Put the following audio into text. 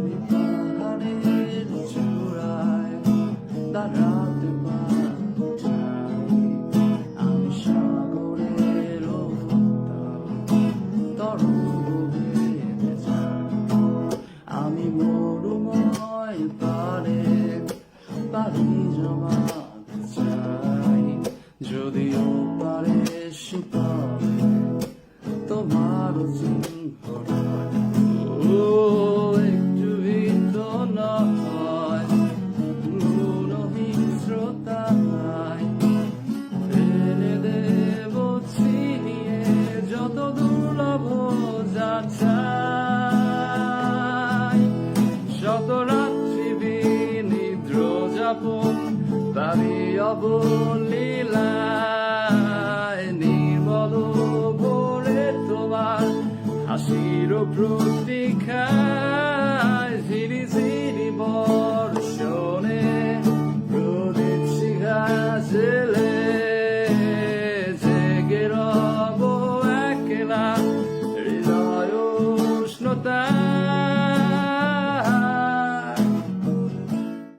আমি পাহাড়ের চূড়ায় দাঁড়াতে চাই, আমি সাগরের তরঙ্গ ভেবে চাই, আমি মরুময় পাড়ি জমাতে চাই, যদিও পারে শিপারে তোমার চিহ্ন একটু ভিত নয় গুণহীনতায় ফেলে দেব ছিনিয়ে যত দুর্লভ যা চাই, শত রাত্রি বিনিদ্র যাপন তারি অবলীলায়, নির্মল ভোরে তোমার হাসির প্রতীক্ষায়, ঝিরি ঝিরি বর্ষণে প্রদীপ শিখা জেলে জেগে রব একলা হৃদয় উষ্ণতা।